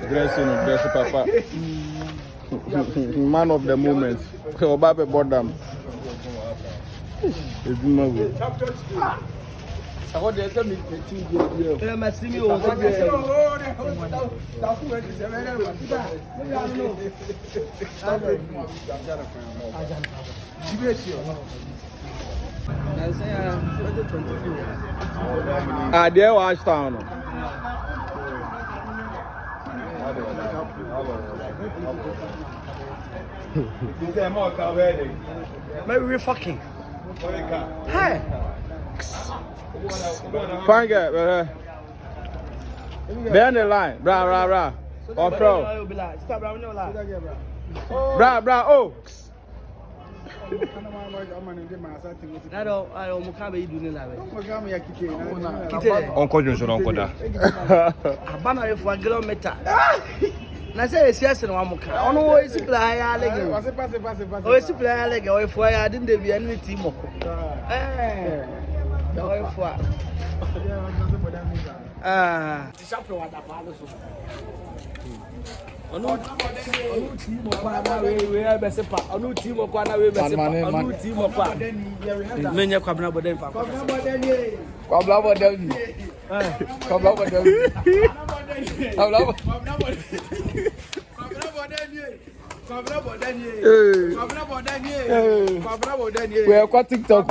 Dressing, papa. Man of the moment. Obabe Bodam. It's my way. I want to say me there was town. Maybe we're fucking. Hey. Fine guy, behind the line, bra. Or throw. Bra, oh. Uncle Johnson, Uncle Da. Abana if I kilometer. Na say yes no amuka. Ono we supply ya lege. O supply lege o ifo ya din de bia ni team moko. O ifo. Tisapro wa da pa so. Onu team moko na we be se pa. Onu team moko na we be se pa. Onu team moko. Menye kwabna boden pa. Kwabna boden ye. Kwabla boden. Kwabla boden. We are quite TikTok.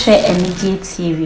Share MG TV.